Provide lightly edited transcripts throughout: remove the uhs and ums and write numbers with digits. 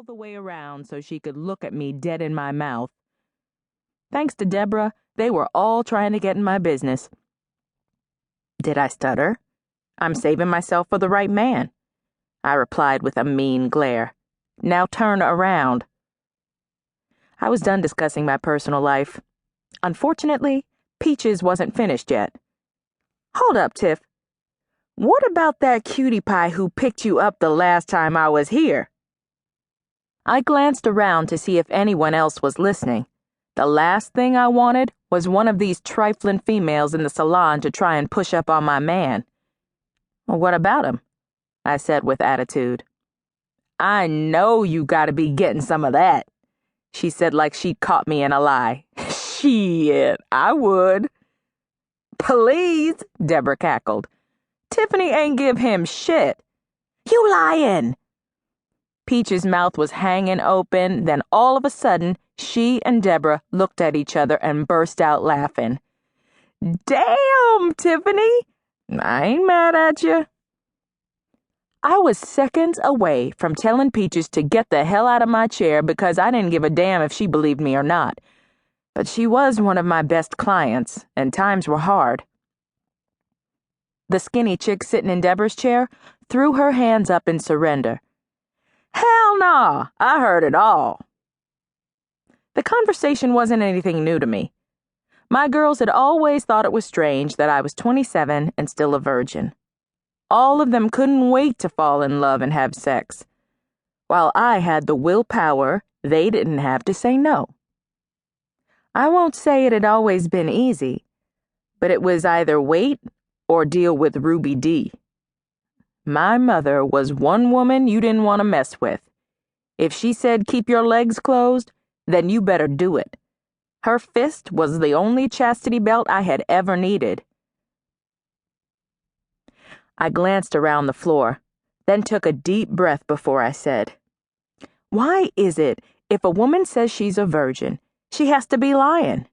all the way around so she could look at me dead in my mouth. Thanks to Deborah, they were all trying to get in my business. Did I stutter? I'm saving myself for the right man, I replied with a mean glare. Now turn around. I was done discussing my personal life. Unfortunately, Peaches wasn't finished yet. Hold up, Tiff. What about that cutie pie who picked you up the last time I was here? I glanced around to see if anyone else was listening. The last thing I wanted was one of these trifling females in the salon to try and push up on my man. Well, what about him? I said with attitude. I know you gotta be getting some of that, she said like she'd caught me in a lie. Shit, I would. Please, Deborah cackled. Tiffany ain't give him shit. You lying! Peach's mouth was hanging open, then all of a sudden, she and Deborah looked at each other and burst out laughing. Damn, Tiffany! I ain't mad at you. I was seconds away from telling Peaches to get the hell out of my chair because I didn't give a damn if she believed me or not. But she was one of my best clients, and times were hard. The skinny chick sitting in Deborah's chair threw her hands up in surrender. Hell nah, I heard it all. The conversation wasn't anything new to me. My girls had always thought it was strange that I was 27 and still a virgin. All of them couldn't wait to fall in love and have sex. While I had the willpower, they didn't have to say no. I won't say it had always been easy, but it was either wait or deal with Ruby D. My mother was one woman you didn't want to mess with. If she said keep your legs closed, then you better do it. Her fist was the only chastity belt I had ever needed. I glanced around the floor, then took a deep breath before I said, why is it if a woman says she's a virgin, she has to be lying?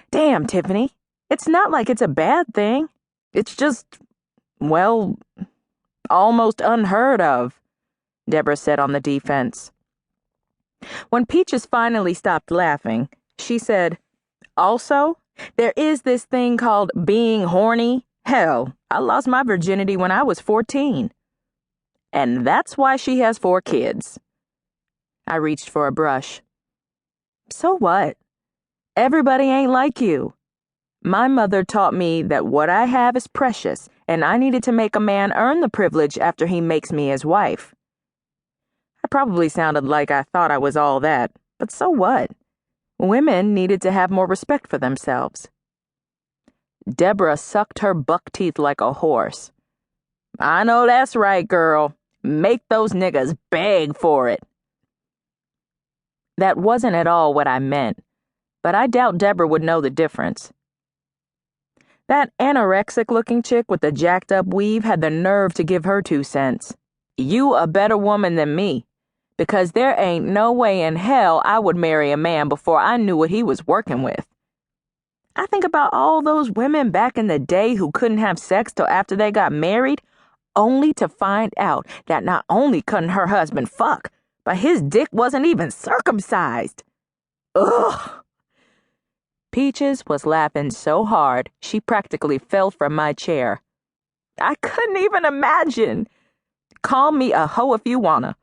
Damn, Tiffany, it's not like it's a bad thing. It's just, well, almost unheard of, Deborah said on the defense. When Peaches finally stopped laughing, she said, also, there is this thing called being horny. Hell, I lost my virginity when I was 14. And that's why she has 4 kids. I reached for a brush. So what? Everybody ain't like you. My mother taught me that what I have is precious, and I needed to make a man earn the privilege after he makes me his wife. I probably sounded like I thought I was all that, but so what? Women needed to have more respect for themselves. Deborah sucked her buck teeth like a horse. I know that's right, girl. Make those niggas beg for it. That wasn't at all what I meant, but I doubt Deborah would know the difference. That anorexic-looking chick with the jacked-up weave had the nerve to give her 2 cents. You a better woman than me, because there ain't no way in hell I would marry a man before I knew what he was working with. I think about all those women back in the day who couldn't have sex till after they got married, only to find out that not only couldn't her husband fuck, but his dick wasn't even circumcised. Ugh! Peaches was laughing so hard she practically fell from my chair. I couldn't even imagine. Call me a hoe if you wanna,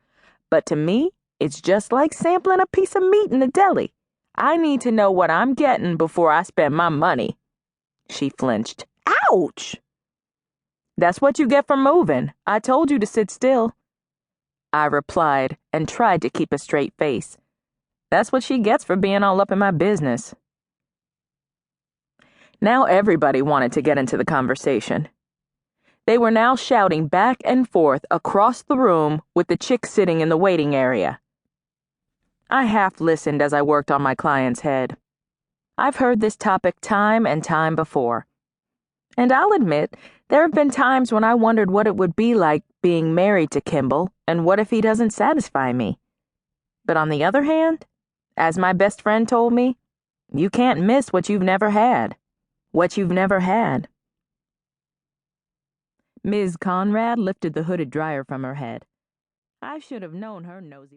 but to me, it's just like sampling a piece of meat in the deli. I need to know what I'm getting before I spend my money. She flinched. Ouch! That's what you get for moving. I told you to sit still. I replied and tried to keep a straight face. That's what she gets for being all up in my business. Now everybody wanted to get into the conversation. They were now shouting back and forth across the room with the chick sitting in the waiting area. I half listened as I worked on my client's head. I've heard this topic time and time before. And I'll admit, there have been times when I wondered what it would be like being married to Kimball, and what if he doesn't satisfy me. But on the other hand, as my best friend told me, you can't miss what you've never had. What you've never had. Ms. Conrad lifted the hooded dryer from her head. I should have known her nosy.